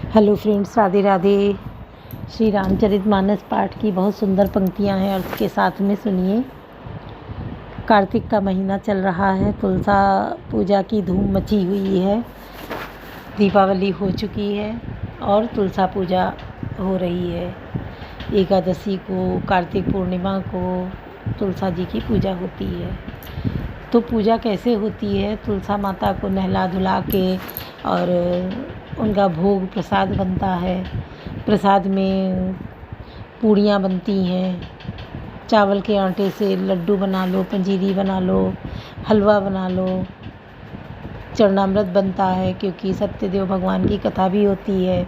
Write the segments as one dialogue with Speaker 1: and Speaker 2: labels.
Speaker 1: Hello friends, Radhe Radhe. Shri Ramcharitmanas पाठ की बहुत सुंदर पंक्तियां हैं और उसके साथ में सुनिए। कार्तिक का महीना चल रहा है, तुलसा पूजा की धूम मची हुई है। दीपावली हो चुकी है और तुलसा पूजा हो रही है। एकादशी को, कार्तिक पूर्णिमा को तुलसा जी की पूजा होती है। तो पूजा कैसे होती है? तुलसा माता को नहला धुला के और उनका भोग प्रसाद बनता है। प्रसाद में पूड़ियाँ बनती हैं, चावल के आटे से लड्डू बना लो, पंजीरी बना लो, हलवा बना लो। चरणामृत बनता है क्योंकि सत्यदेव भगवान की कथा भी होती है।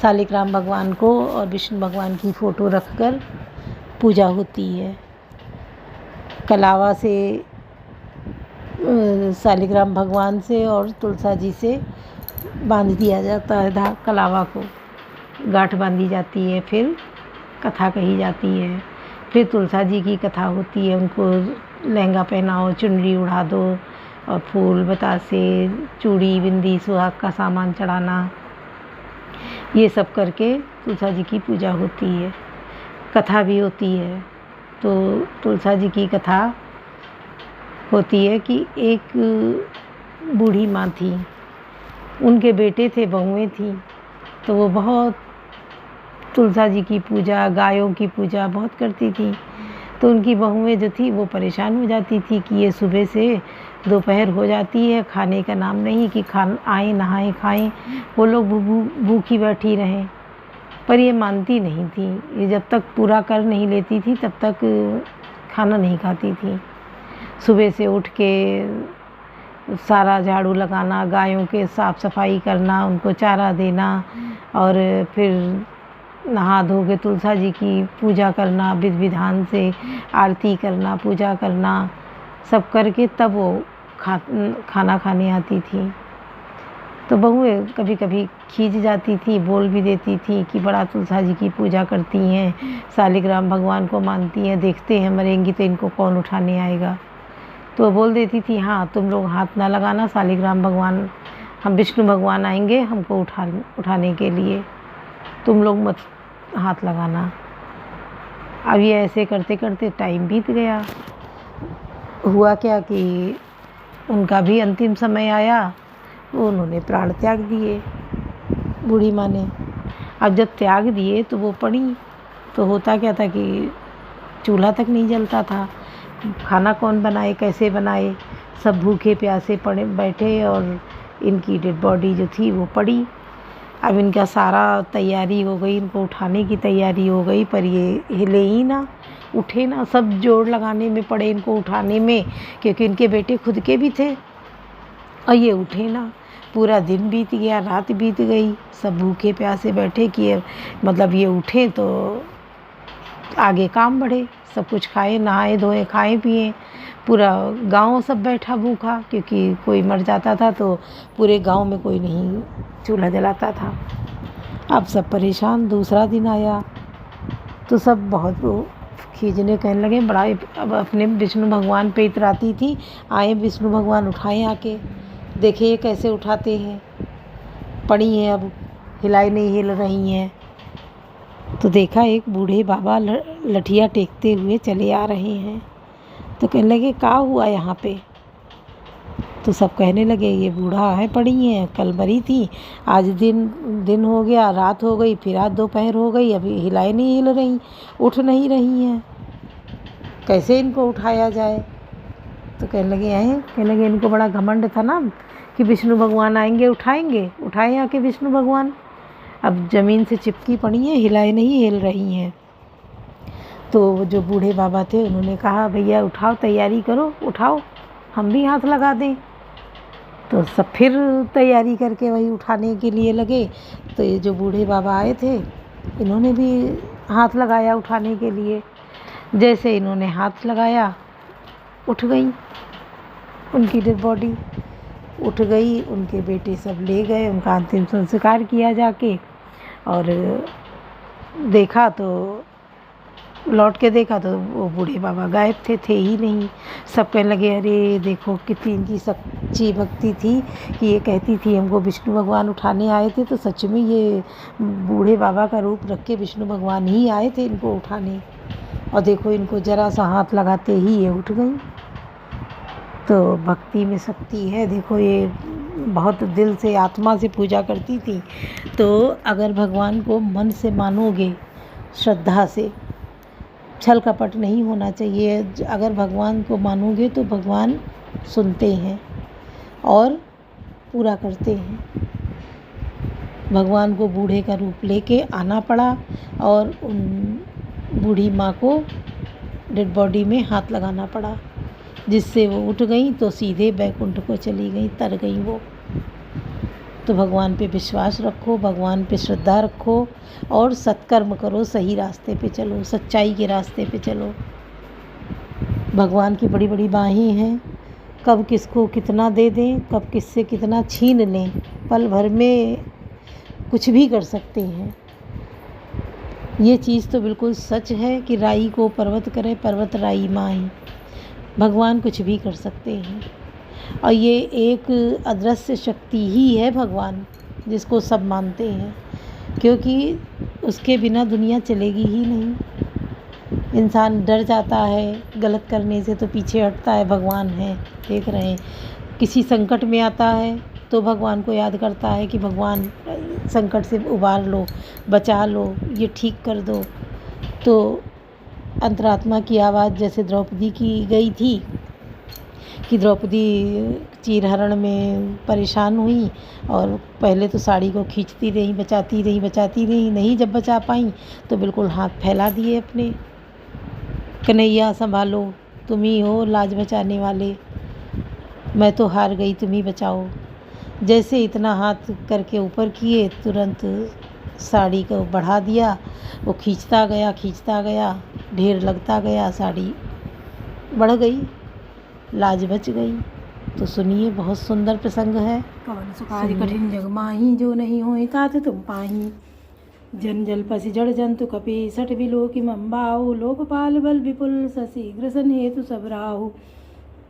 Speaker 1: शालिग्राम भगवान को और विष्णु भगवान की फ़ोटो रखकर पूजा होती है। कलावा से शालिग्राम भगवान से और तुलसा जी से बांध दिया जाता है, कलावा को गांठ बांधी जाती है, फिर कथा कही जाती है। फिर तुलसा जी की कथा होती है, उनको लहंगा पहनाओ, चुनरी उड़ा दो और फूल बतासे, चूड़ी बिंदी सुहाग का सामान चढ़ाना, ये सब करके तुलसा जी की पूजा होती है। कथा भी होती है। तो तुलसा जी की कथा होती है कि एक बूढ़ी माँ थी, उनके बेटे थे, बहुएं थी। तो वो बहुत तुलसा जी की पूजा, गायों की पूजा बहुत करती थी। तो उनकी बहुएं जो थी वो परेशान हो जाती थी कि ये सुबह से दोपहर हो जाती है, खाने का नाम नहीं कि आए नहाएं खाएं, वो लोग भूखी बैठी रहें। पर ये मानती नहीं थी। ये जब तक पूरा कर नहीं लेती थी तब तक खाना नहीं खाती थी। सुबह से उठ के सारा झाड़ू लगाना, गायों के साफ़ सफाई करना, उनको चारा देना और फिर नहा धो के तुलसा जी की पूजा करना, विधि विधान से आरती करना, पूजा करना, सब करके तब वो खाना खाने आती थी। तो बहुएं कभी कभी खींच जाती थी, बोल भी देती थी कि बड़ा तुलसा जी की पूजा करती हैं, शालिग्राम भगवान को मानती हैं, देखते हैं मरेंगी तो इनको कौन उठाने आएगा। तो बोल देती थी, हाँ तुम लोग हाथ ना लगाना, शालिग्राम भगवान, हम विष्णु भगवान आएंगे हमको उठाने के लिए, तुम लोग मत हाथ लगाना। अब ये ऐसे करते करते टाइम बीत गया। हुआ क्या कि उनका भी अंतिम समय आया, तो उन्होंने प्राण त्याग दिए, बूढ़ी माँ ने। अब जब त्याग दिए तो वो पड़ी, तो होता क्या था कि चूल्हा तक नहीं जलता था, खाना कौन बनाए, कैसे बनाए। सब भूखे प्यासे पड़े बैठे और इनकी डेड बॉडी जो थी वो पड़ी। अब इनका सारा तैयारी हो गई, इनको उठाने की तैयारी हो गई, पर ये हिले ही ना, उठे ना। सब जोड़ लगाने में पड़े इनको उठाने में, क्योंकि इनके बेटे खुद के भी थे और ये उठे ना। पूरा दिन बीत गया, रात बीत गई, सब भूखे प्यासे बैठे कि मतलब ये उठे तो आगे काम बढ़े, सब कुछ खाए, नहाए धोए, खाए पिए। पूरा गांव सब बैठा भूखा, क्योंकि कोई मर जाता था तो पूरे गांव में कोई नहीं चूल्हा जलाता था। अब सब परेशान। दूसरा दिन आया तो सब बहुत खींचने कहने लगे, बड़ा अब अपने विष्णु भगवान पे इतराती थी, आए विष्णु भगवान उठाएं आके, देखे ये कैसे उठाते हैं। पड़ी हैं, अब हिलाई नहीं हिल रही हैं। तो देखा एक बूढ़े बाबा लठिया टेकते हुए चले आ रहे हैं। तो कहने लगे, क्या हुआ यहाँ पे? तो सब कहने लगे, ये बूढ़ा है, पड़ी हैं, कल मरी थी, आज दिन हो गया, रात हो गई, फिर आज दोपहर हो गई, अभी हिलाई नहीं हिल रही, उठ नहीं रही हैं, कैसे इनको उठाया जाए? तो कहने लगे इनको बड़ा घमंड था ना कि विष्णु भगवान आएंगे उठाएंगे, उठाए आके विष्णु भगवान। अब ज़मीन से चिपकी पड़ी हैं, हिलाए नहीं हिल रही हैं। तो जो बूढ़े बाबा थे उन्होंने कहा, भैया उठाओ, तैयारी करो, उठाओ, हम भी हाथ लगा दें। तो सब फिर तैयारी करके वही उठाने के लिए लगे। तो ये जो बूढ़े बाबा आए थे इन्होंने भी हाथ लगाया उठाने के लिए। जैसे इन्होंने हाथ लगाया, उठ गई उनकी डेड बॉडी, उठ गई। उनके बेटे सब ले गए, उनका अंतिम संस्कार किया जाके। और देखा तो लौट के देखा तो वो बूढ़े बाबा गायब थे ही नहीं। सब कहने लगे अरे देखो कितनी इनकी सच्ची भक्ति थी कि ये कहती थी हमको विष्णु भगवान उठाने आए थे, तो सच में ये बूढ़े बाबा का रूप रख के विष्णु भगवान ही आए थे इनको उठाने। और देखो इनको जरा सा हाथ लगाते ही ये उठ गई। तो भक्ति में शक्ति है। देखो ये बहुत दिल से आत्मा से पूजा करती थी। तो अगर भगवान को मन से मानोगे, श्रद्धा से, छल कपट नहीं होना चाहिए। अगर भगवान को मानोगे तो भगवान सुनते हैं और पूरा करते हैं। भगवान को बूढ़े का रूप लेके आना पड़ा और उन बूढ़ी माँ को डेड बॉडी में हाथ लगाना पड़ा, जिससे वो उठ गई तो सीधे बैकुंठ को चली गई, तर गई वो। तो भगवान पे विश्वास रखो, भगवान पे श्रद्धा रखो और सत्कर्म करो, सही रास्ते पे चलो, सच्चाई के रास्ते पे चलो। भगवान की बड़ी बड़ी बाहें हैं, कब किसको कितना दे दें, कब किससे कितना छीन लें, पल भर में कुछ भी कर सकते हैं। ये चीज़ तो बिल्कुल सच है कि राई को पर्वत करे, पर्वत राई माही। भगवान कुछ भी कर सकते हैं और ये एक अदृश्य शक्ति ही है भगवान, जिसको सब मानते हैं, क्योंकि उसके बिना दुनिया चलेगी ही नहीं। इंसान डर जाता है गलत करने से तो पीछे हटता है, भगवान है देख रहे हैं। किसी संकट में आता है तो भगवान को याद करता है कि भगवान संकट से उबार लो, बचा लो, ये ठीक कर दो। तो अंतरात्मा की आवाज़ जैसे द्रौपदी की गई थी कि द्रौपदी चीरहरण में परेशान हुई और पहले तो साड़ी को खींचती रही, बचाती रही, नहीं जब बचा पाई तो बिल्कुल हाथ फैला दिए अपने, कन्हैया संभालो, तुम ही हो लाज बचाने वाले, मैं तो हार गई, तुम ही बचाओ। जैसे इतना हाथ करके ऊपर किए, तुरंत साड़ी को बढ़ा दिया, वो खींचता गया, ढेर लगता गया, साड़ी बढ़ गई, लाज बच गई। तो सुनिए, बहुत सुंदर प्रसंग है। कवन सुखादि कठिन जग माही, जो नहीं होई तात तुम पाही। जन जल पसी जड़ जंतु कपि, सठ बिलोकि मंबाऊ, लोकपाल बल विपुल, सशीघ्र सन हेतु सब राहु।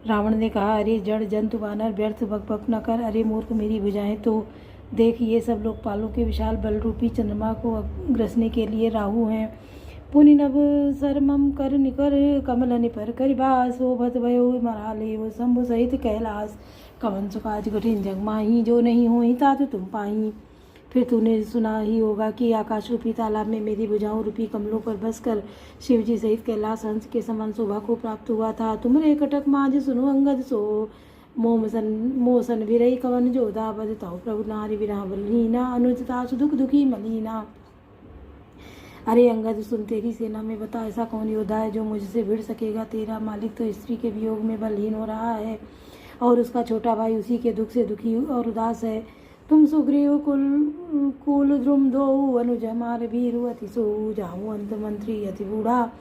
Speaker 1: रावण ने कहा, अरे जड़ जंतु वानर, व्यर्थ बक बक न कर, अरे मूर्ख मेरी भुजाएं तो देख, ये सब लोकपालों के विशाल बल रूपी चंद्रमा को ग्रसने के लिए राहु हैं। पुनि नभ सरमम कर निकर, कमल निपर करिबास, हो भत भयो मराले वो शंभु सहित कैलाश। कवन सुकाज कठिन जग माही, जो नहीं होई तात तुम पाही। फिर तूने सुना ही होगा कि आकाश रूपी तालाब में मेरी भुजाओं रूपी कमलों पर बसकर शिवजी सहित कैलाश हंस के समान शोभा को प्राप्त हुआ था। तुमरे कटक माज सुनो अंगद सो, मोसन विरई कवन जोधा, बजताओ प्रभु नारी विरह बलहीना, अनुजता सुदुख दुखी मलीना। अरे अंगद सुन, तेरी सेना में बता ऐसा कौन योद्धा है जो मुझसे भिड़ सकेगा। तेरा मालिक तो स्त्री के वियोग में बलहीन हो रहा है और उसका छोटा भाई उसी के दुख से दुखी और उदास है। तुम सुग्रीव कुल द्रुम दो, अनुज हमार वीरु अति सो, जाऊँ अंत मंत्री अति बूढ़ा,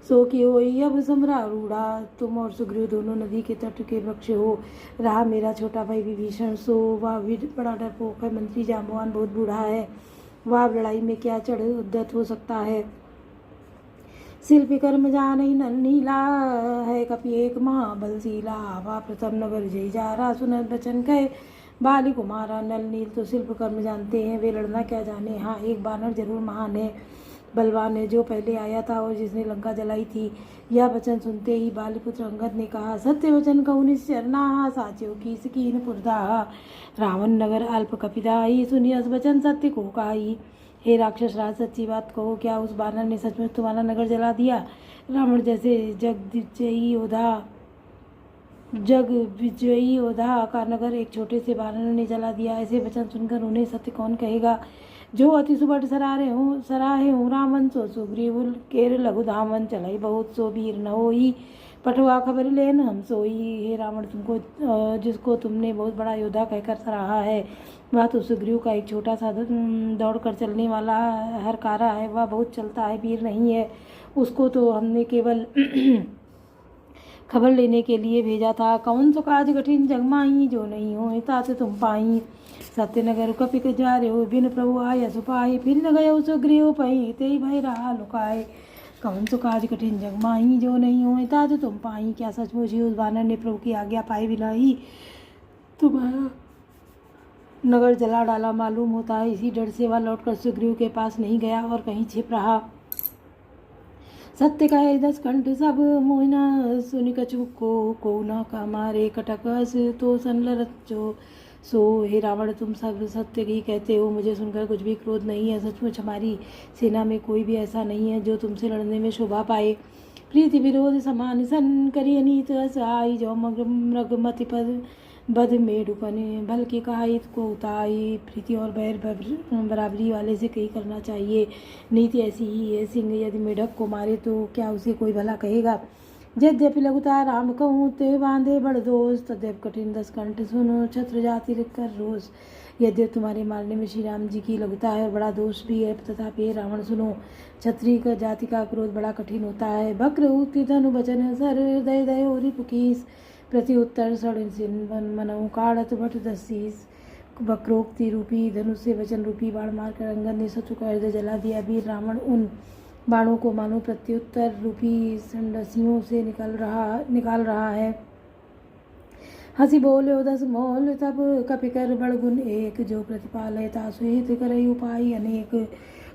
Speaker 1: सो कि होई अब समरा रूढ़ा। तुम और सुग्रीव दोनों नदी के तट के वृक्ष हो, रहा मेरा छोटा भाई विभीषण, सो वह बड़ा डरपोक है, मंत्री जाम्बवान बहुत बूढ़ा है, वह लड़ाई में क्या चढ़ उद्यत हो सकता है। शिल्पी कर्म जानई नल नीला, है कपि एक महाबलशीला, वह प्रथम नगर जय जा रहा, सुन बचन कहे बाली कुमारा। नल नील तो शिल्प कर्म जानते हैं, वे लड़ना क्या जाने। हाँ, एक बानर जरूर महान है, बलवान है, जो पहले आया था और जिसने लंका जलाई थी। यह वचन सुनते ही बालीपुत्र अंगद ने कहा, सत्य वचन कहूँ निश्चरना, साचियो की सकीन पुरदा, रावण नगर अल्प कपिदाई, सुनिए उस वचन सत्य को काई। हे राक्षस राज, सच्ची बात कहो, क्या उस बानर ने सचमुच तुम्हारा नगर जला दिया। रावण जैसे जग विजयी योद्धा का नगर एक छोटे से बानर ने जला दिया। ऐसे वचन सुनकर उन्हें सत्य कौन कहेगा। जो अति सुबट सराहे हूँ रावण, सो सुग्रीव केर लघु धामन, चलाई बहुत सो वीर न होई, पटुआ खबर लेन हम सोई। हे रावण, तुमको जिसको तुमने बहुत बड़ा योद्धा कहकर सराहा है, वह तो सुग्रीव का एक छोटा सा दौड़ कर चलने वाला हरकारा है। वह बहुत चलता है, वीर नहीं है। उसको तो हमने केवल खबर लेने के लिए भेजा था। कौन सो काज कठिन जग माही, जो नहीं हो तात तुम पाई। सत्यनगर कपिक जा रे हो, बिन प्रभु आय सुपाई, फिर न गयो सुग्रीव पही, ते भय रहा लुकाए। कौन सो काज कठिन जग माही, जो नहीं होए ताज तुम पाई। क्या सचमुच ही उस वानर ने प्रभु की आज्ञा पाए बिना ही तुम्हारा नगर जला डाला? मालूम होता है इसी डर से वह लौटकर सुग्रीव के पास नहीं गया और कहीं छिप रहा। सत्य कहे 10 कंठ सब मोहिना, सुनि कछु को न का मारे कटक अस तो संलरत जो सो। हे रावण, तुम सब सत्य ही कहते हो, मुझे सुनकर कुछ भी क्रोध नहीं है। सचमुच हमारी सेना में कोई भी ऐसा नहीं है जो तुमसे लड़ने में शोभा पाए। प्रीति विरोध समान सन करिय नीत असहाय, जो मृगमति पद बध मेढुपने भल के कहाइत को उताई। प्रीति और बैर बराबरी वाले से कहीं करना चाहिए। नीति ऐसी ही है, सिंह यदि मेढक को मारे तो क्या उसे कोई भला कहेगा? यद्यपि लघुता राम कहूँ ते बांधे बड़ दोष, तद्यप कठिन 10 कंठ सुनो छत्र जाति कर रोष। यद्यप तुम्हारे मारने में श्री राम जी की लघुता है और बड़ा दोष भी है, तथापि रावण सुनो, क्षत्रिय जाति का क्रोध बड़ा कठिन होता है। वक्र उक्ति धनु वचन सर दय दय और रिपुकीस, प्रति उत्तर सड़न मनऊ काढ़त भट दसीस। वक्रोक्ति रूपी धनुष से वचन रूपी बाण मारकर अंगद ने शत्रु का हृदय जला दिया। वीर रावण उन बाणों को मानो प्रत्युत्तर रूपी संडसियों से निकाल रहा है। हंसी बोले 10 मोल, तब कपिकर बड़गुण एक, जो प्रतिपाल तासुहित करई उपाय अनेक।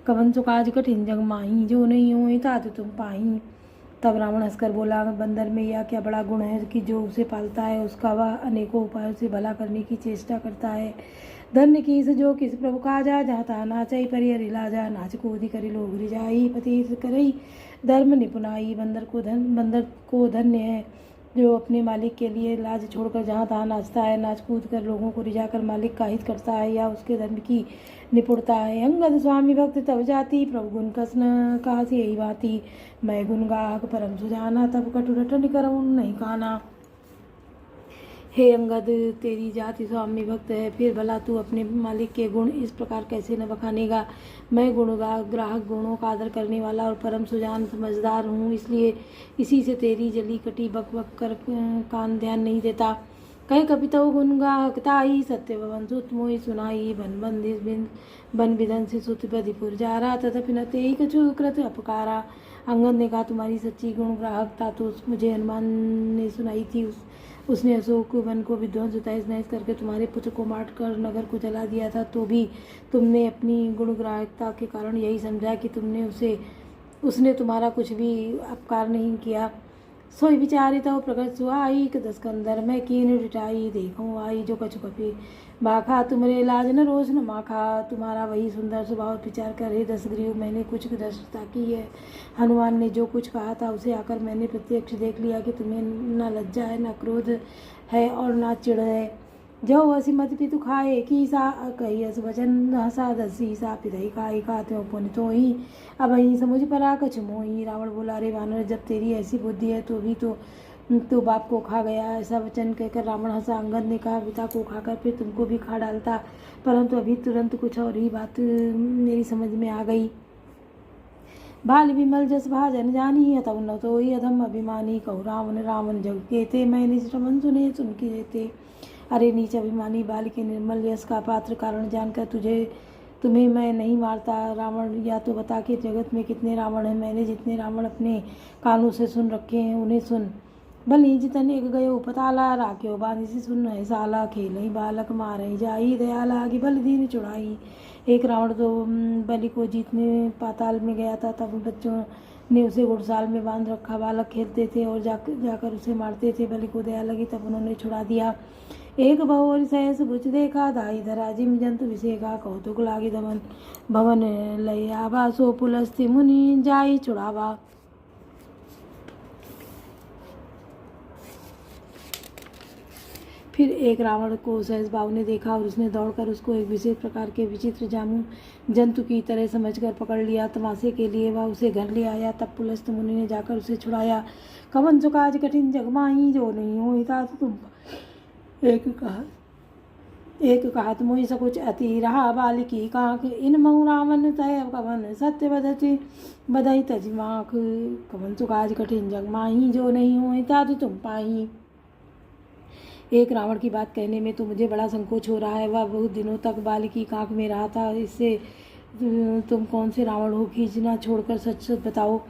Speaker 1: कवन सो काज कठिन जग माही, जो नहीं होए तात तुम पाही। तब रावण हंसकर बोला, बंदर में यह क्या बड़ा गुण है कि जो उसे पालता है उसका वह अनेकों उपायों से भला करने की चेष्टा करता है। धन्य किस जो किस प्रभु काजा, जाता नाचई परियर इलाजा। नाच कूदी करी लोग रिजाई, पतित करई धर्म निपुनाई। बंदर को धन्य है जो अपने मालिक के लिए लाज छोड़कर जहाँ तहाँ नाचता है, नाच कूद कर लोगों को रिझाकर मालिक का हित करता है, या उसके धर्म की निपुणता है। अंगद स्वामी भक्त तब जाति, प्रभु गुण कसन कहा से यही बाती। मैं गुण गाहक परम सुजाना, तब कटुरटन करऊँ नहीं काना। हे अंगद, तेरी जाति स्वामी भक्त है, फिर भला तू अपने मालिक के गुण इस प्रकार कैसे न बखानेगा? मैं ग्राहक गुणों का आदर करने वाला और परम सुजान समझदार हूँ, इसलिए इसी से तेरी जली कटी बक बक कर कान ध्यान नहीं देता। कह कपितौ गुण गाहकताई, सत्य भवन सुत मोहि सुनाई। बन बिधन से सुत बधिपुर जारा, तथापि न तेहि कछु कृत अपकारा। अंगद ने कहा, तुम्हारी सच्ची गुण ग्राहकता तो मुझे हनुमान ने सुनाई थी। उसने अशोक वन को विध्वंस तहस नहस करके तुम्हारे पुत्र को मार कर नगर को जला दिया था, तो भी तुमने अपनी गुणग्राहकता के कारण यही समझा कि उसने तुम्हारा कुछ भी अपकार नहीं किया। सोई विचारित प्रकट सुहाई, 10 कंदर मैं कीन डिटाई। देखूँ आई जो कछु कपी बाखा, तुमरे लाज न रोज न माखा। तुम्हारा वही सुंदर स्वभाव विचार कर हे दशग्रीव, मैंने कुछ दृष्टता की है। हनुमान ने जो कुछ कहा था उसे आकर मैंने प्रत्यक्ष देख लिया कि तुम्हें न लज्जा है, न क्रोध है और न चिढ़ है। जो हसी मत पितु खाए की सा कही अस वचन हसा दसी सा पिधई खाए खाते पुन तो ही अब वहीं समुझ परा कछ मोही। रावण बोला, रे वानर, जब तेरी ऐसी बुद्धि है तो भी तो बाप को खा गया। ऐसा वचन कहकर रावण हंसा। अंगद ने कहा, पिता को खाकर फिर तुमको भी खा डालता, परंतु अभी तुरंत कुछ और ही बात मेरी समझ में आ गई। बाल विमल जस भाजन जानी, अतः न तो ही अधम अभिमानी। कहु रावण रावण जग केते, मैंने श्रवण सुने सुन के देते। अरे नीच अभिमानी बाल के निर्मल यश का पात्र कारण जानकर तुम्हें मैं नहीं मारता। रावण, या तो बता कि जगत में कितने रावण हैं? मैंने जितने रावण अपने कानों से सुन रखे हैं उन्हें सुन। बलि जितन एक गयो पताला, राख्यो बांधी से सुन है साला। खेल ही बालक मारे जाई, दयाला आगे बल दीन चुड़ाई। एक रावण तो बलि को जीतने पाताल में गया था, तब बच्चों ने उसे घुड़साल में बांध रखा। बालक खेलते थे और जाकर उसे मारते थे। बलि को दया लगी तब उन्होंने छुड़ा दिया। एक बहु सहस बुझ देखा, दाई धरा जिम जंतु विषेका। कौतुक लागी दमन भवन लय आवा, सो पुलस्ति मुनि जाई छुड़ावा। फिर एक रावण को सहस भाव ने देखा और उसने दौड़कर उसको एक विशेष प्रकार के विचित्र जंतु की तरह समझकर पकड़ लिया। तमाशे के लिए वह उसे घर ले आया। तब पुलस्त मुनि ने जाकर उसे छुड़ाया। कवन सो काज कठिन जग माही, जो नहीं हो हिता तुम। एक कहत मोहि सकुच अति, रहा बालिकी कांख। इन महु रावण तय कवन, सत्य बधई तजिमाख। कवन सो काज कठिन जग माही, जो नहीं हो हिता तुम पाही। एक रावण की बात कहने में तो मुझे बड़ा संकोच हो रहा है। वह बहुत दिनों तक बालिकी कांख में रहा था। इससे तुम कौन से रावण हो? खींचना छोड़कर सच सच बताओ।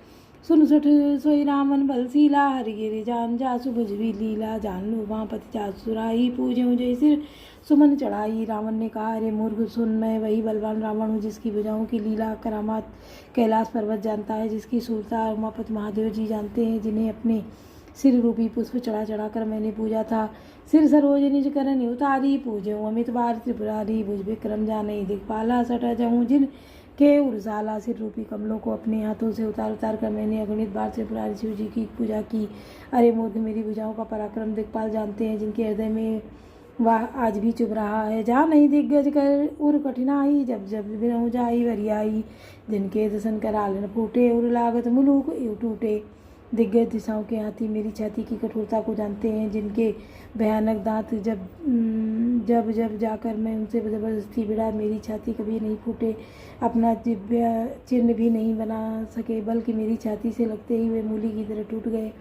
Speaker 2: सुन सठ सोई रामन बलसीला, हरिगिरि जान जासु भुजबी लीला, जान लो वहाँपति जासु सुराई, पूज्यों जय सिर सुमन चढ़ाई। रावण ने कहा, अरे मूर्ख सुन, मैं वही बलवान रावण हूँ जिसकी भुजाओं की लीला करामात कैलाश पर्वत जानता है, जिसकी सूरता उमापति महादेव जी जानते हैं, जिन्हें अपने सिर रूपी पुष्प चढ़ा चढ़ा कर मैंने पूजा था। सिर सरोज निज करन उतारी, पूज्यों अमित बार त्रिपुरारी, भुज विक्रम जाने दिखपाला, सटा जाऊँ जिन के उर्जाला। सिर रूपी कमलों को अपने हाथों से उतार उतार कर मैंने अगणित बार त्रिपुरारी शिव जी की पूजा की। अरे मूर्ख, मेरी भुजाओं का पराक्रम दिक्पाल जानते हैं, जिनके हृदय में वह आज भी चुभ रहा है। जहाँ नहीं दिग्गज कर उर कठिनाई, जब जब बिरहु जाई वरियाई, जिनके दर्शन करालन फूटे, उर लागत मुलूक यू टूटे। दिग्गज दिशाओं के हाथी मेरी छाती की कठोरता को जानते हैं, जिनके भयानक दांत जब जब जाकर मैं उनसे जबरदस्ती भिड़ा, मेरी छाती कभी नहीं फूटे, अपना दिव्य चिन्ह भी नहीं बना सके, बल्कि मेरी छाती से लगते ही वे मूली की तरह टूट गए।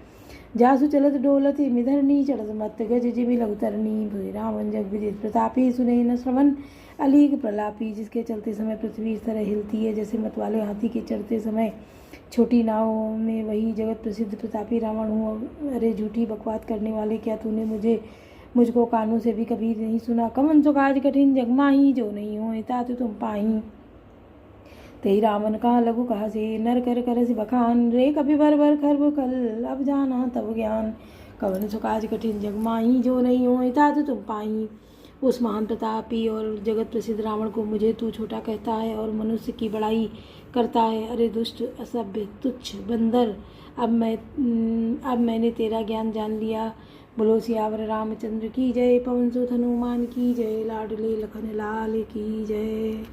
Speaker 2: जासु चलत डोलत मिधरनी, चढ़त मत गज जिमि लघुतरनी, भुज रावण जग विदित प्रतापी, सुने न श्रवण अलीक प्रलापी। जिसके चलते समय पृथ्वी इस तरह हिलती है जैसे मत वाले हाथी के चढ़ते समय छोटी नाव में, वही जगत प्रसिद्ध प्रतापी रावण हूँ। अरे झूठी बकवाद करने वाले, क्या तूने मुझको कानों से भी कभी नहीं सुना? कमन सो काज कठिन जग माही, जो नहीं हो तात तुम पाही। तेई रावण कहा लघु कहा से, नर कर करस बखान, रे कपि भर भर खर्ब कल, अब जाना तब ज्ञान। कवन सो काज कठिन जग माही, जो नहीं हो तात तुम पाही। उस महान प्रतापी और जगत प्रसिद्ध रावण को मुझे तू छोटा कहता है और मनुष्य की बड़ाई करता है। अरे दुष्ट, असभ्य, तुच्छ बंदर, अब मैंने तेरा ज्ञान जान लिया। बोलो सियावर रामचंद्र की जय, पवन सुत हनुमान की जय, लाडले लखन लाल की जय।